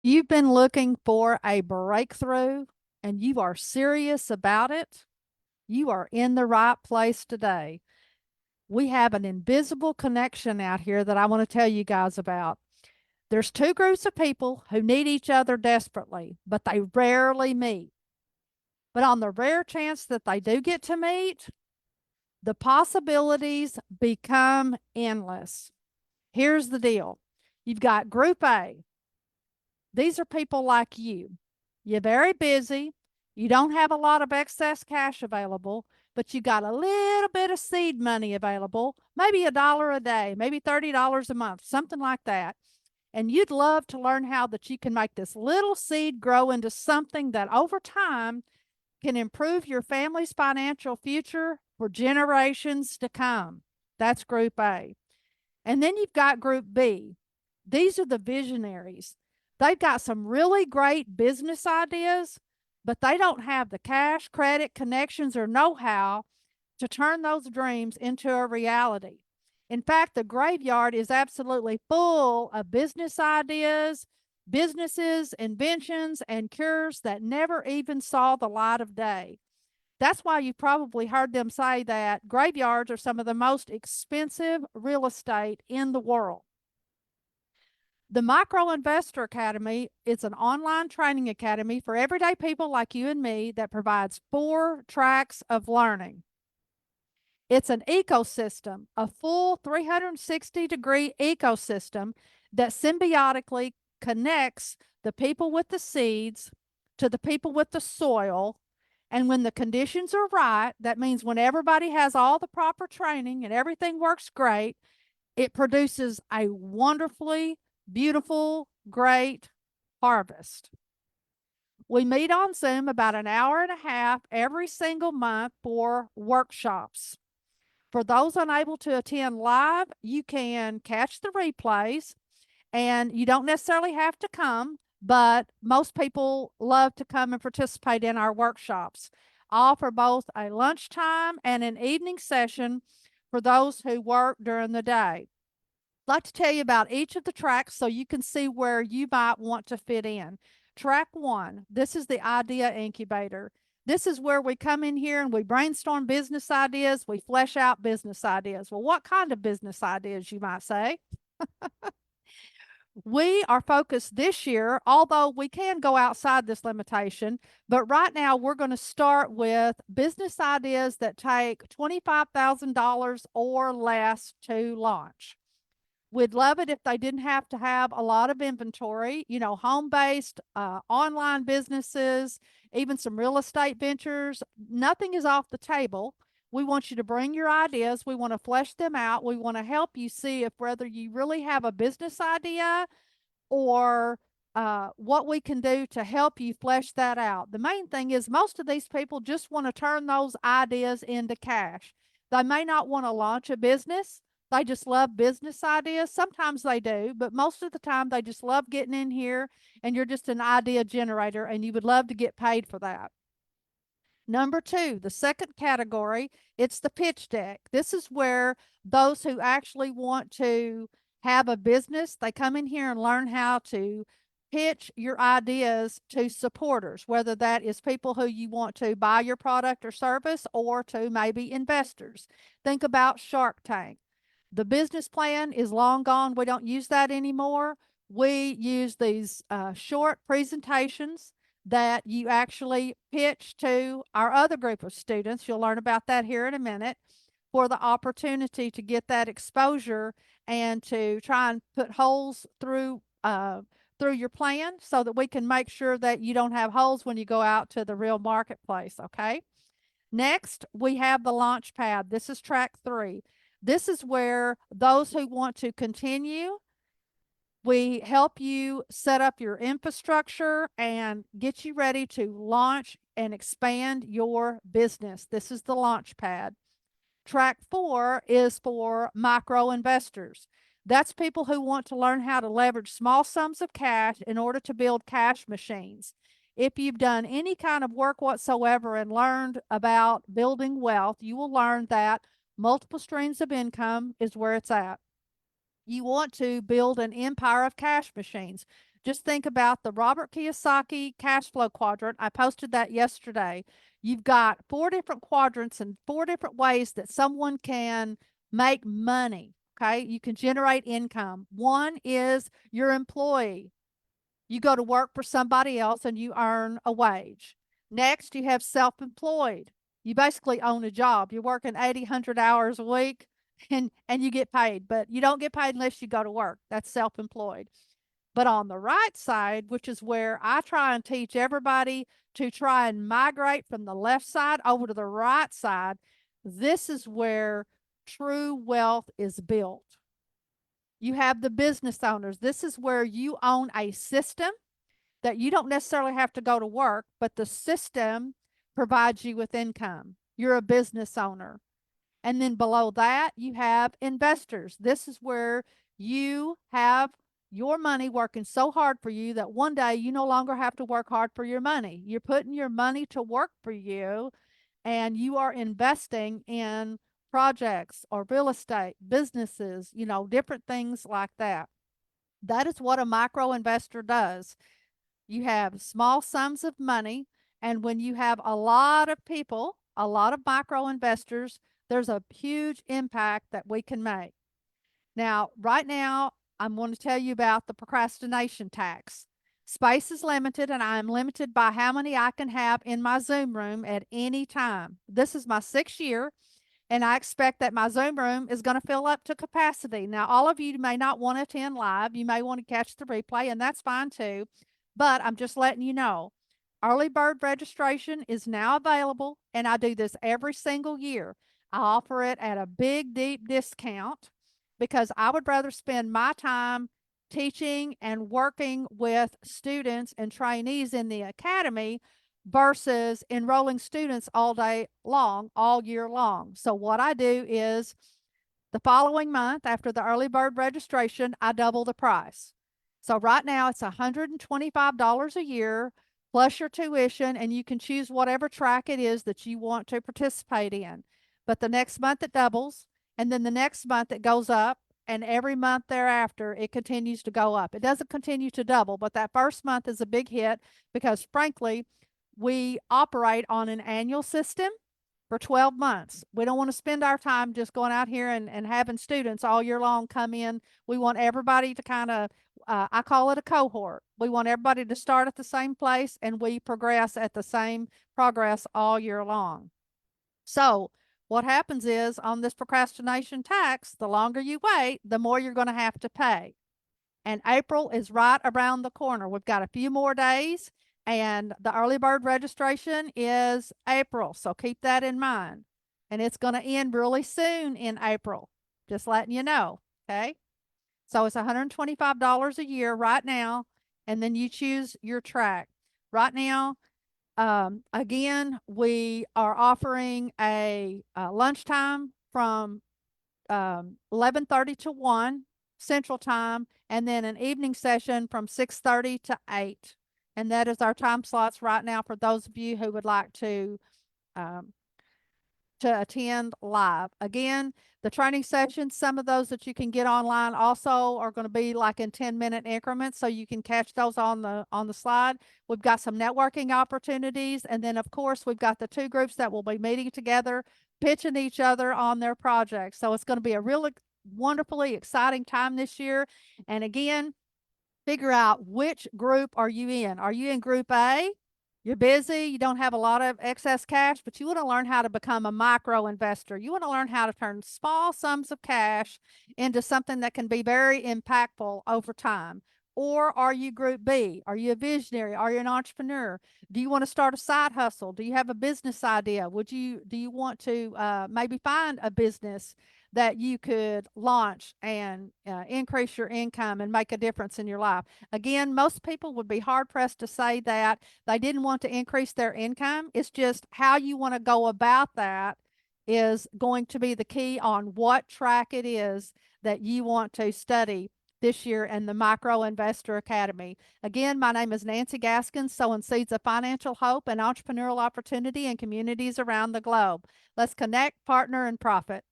You've been looking for a breakthrough and you are serious about it. You are in the right place today. We have an invisible connection out here that I want to tell you guys about. There's two groups of people who need each other desperately, but they rarely meet. But on the rare chance that they do get to meet, the possibilities become endless. Here's the deal. You've got Group A. These are people like you. You're very busy. You don't have a lot of excess cash available, but you got a little bit of seed money available, maybe $1 a day, maybe $30 a month, something like that. And you'd love to learn how that you can make this little seed grow into something that over time can improve your family's financial future for generations to come. That's Group A. And then you've got Group B. These are the visionaries. They've got some really great business ideas, but they don't have the cash, credit, connections, or know how to turn those dreams into a reality. In fact, the graveyard is absolutely full of business ideas, businesses, inventions, and cures that never even saw the light of day. That's why you probably heard them say that graveyards are some of the most expensive real estate in the world. The Micro Investor Academy is an online training academy for everyday people like you and me that provides 4 tracks of learning. It's an ecosystem, a full 360-degree ecosystem that symbiotically connects the people with the seeds to the people with the soil. And when the conditions are right, that means when everybody has all the proper training and everything works great, it produces a wonderfully beautiful, great harvest. We meet on Zoom about an hour and a half every single month for workshops. For those unable to attend live, you can catch the replays and you don't necessarily have to come, but most people love to come and participate in our workshops. I offer both a lunchtime and an evening session for those who work during the day. I'd like to tell you about each of the tracks so you can see where you might want to fit in. Track 1, this is the idea incubator. This is where we come in here and we brainstorm business ideas, we flesh out business ideas. Well, what kind of business ideas, you might say? We are focused this year, although we can go outside this limitation, but right now we're going to start with business ideas that take $25,000 or less to launch. We'd love it if they didn't have to have a lot of inventory, home based, online businesses, even some real estate ventures. Nothing is off the table. We want you to bring your ideas. We want to flesh them out. We want to help you see if whether you really have a business idea or what we can do to help you flesh that out. The main thing is most of these people just want to turn those ideas into cash. They may not want to launch a business. They just love business ideas. Sometimes they do, but most of the time they just love getting in here and you're just an idea generator and you would love to get paid for that. Number 2, the second category, it's the pitch deck. This is where those who actually want to have a business, they come in here and learn how to pitch your ideas to supporters, whether that is people who you want to buy your product or service or to maybe investors. Think about Shark Tank. The business plan is long gone. We don't use that anymore. We use these short presentations that you actually pitch to our other group of students. You'll learn about that here in a minute, for the opportunity to get that exposure and to try and put holes through your plan so that we can make sure that you don't have holes when you go out to the real marketplace. Okay. Next, we have the launch pad. This is track 3. This is where those who want to continue, we help you set up your infrastructure and get you ready to launch and expand your business. This is the launch pad. Track 4 is for micro investors. That's people who want to learn how to leverage small sums of cash in order to build cash machines. If you've done any kind of work whatsoever and learned about building wealth, you will learn that multiple streams of income is where it's at. You want to build an empire of cash machines. Just think about the Robert Kiyosaki cash flow quadrant. I posted that yesterday. You've got 4 different quadrants and 4 different ways that someone can make money. Okay. You can generate income. One is your employee. You go to work for somebody else and you earn a wage. Next, you have self employed. You basically own a job. You're working 80, 100 hours a week and you get paid, but you don't get paid unless you go to work. That's self employed. But on the right side, which is where I try and teach everybody to try and migrate from the left side over to the right side, this is where true wealth is built. You have the business owners. This is where you own a system that you don't necessarily have to go to work, but the system provides you with income. You're a business owner. And then below that, you have investors. This is where you have your money working so hard for you that one day you no longer have to work hard for your money. You're putting your money to work for you and you are investing in projects or real estate, businesses, different things like that. That is what a micro investor does. You have small sums of money, and when you have a lot of people, a lot of micro investors, there's a huge impact that we can make. Now, right now, I'm going to tell you about the procrastination tax. Space is limited, and I am limited by how many I can have in my Zoom room at any time. This is my 6th year, and I expect that my Zoom room is going to fill up to capacity. Now, all of you may not want to attend live. You may want to catch the replay, and that's fine too. But I'm just letting you know, early bird registration is now available, and I do this every single year. I offer it at a big, deep discount because I would rather spend my time teaching and working with students and trainees in the academy versus enrolling students all day long, all year long. So what I do is the following month after the early bird registration, I double the price. So right now it's $125 a year plus your tuition, and you can choose whatever track it is that you want to participate in. But the next month it doubles, and then the next month it goes up, and every month thereafter it continues to go up. It doesn't continue to double, but that first month is a big hit because frankly, we operate on an annual system for 12 months. We don't want to spend our time just going out here and having students all year long come in. We want everybody to kind of, I call it a cohort. We want everybody to start at the same place and we progress at the same progress all year long. So what happens is on this procrastination tax, the longer you wait, the more you're going to have to pay. And April is right around the corner. We've got a few more days, and the early bird registration is April. So keep that in mind. And it's going to end really soon in April, just letting you know. Okay. So it's $125 a year right now, and then you choose your track. Right now, again, we are offering a lunchtime from 11:30 to 1 Central Time, and then an evening session from 6:30 to 8. And that is our time slots right now for those of you who would like um, to attend live. Again, the training sessions, some of those that you can get online also are going to be like in 10-minute increments, so you can catch those on the slide. We've got some networking opportunities, and then of course we've got the 2 groups that will be meeting together, pitching each other on their projects. So it's going to be a really wonderfully exciting time this year. And again, figure out which group are you in. Are you in group A? You're busy, you don't have a lot of excess cash, but you want to learn how to become a micro investor. You want to learn how to turn small sums of cash into something that can be very impactful over time. Or are you group B? Are you a visionary? Are you an entrepreneur? Do you want to start a side hustle? Do you have a business idea? Do you want to maybe find a business that you could launch and increase your income and make a difference in your life? Again, most people would be hard pressed to say that they didn't want to increase their income. It's just how you want to go about that is going to be the key on what track it is that you want to study this year in the Micro Investor Academy. Again, my name is Nancy Gaskins, sowing seeds of financial hope and entrepreneurial opportunity in communities around the globe. Let's connect, partner, and profit.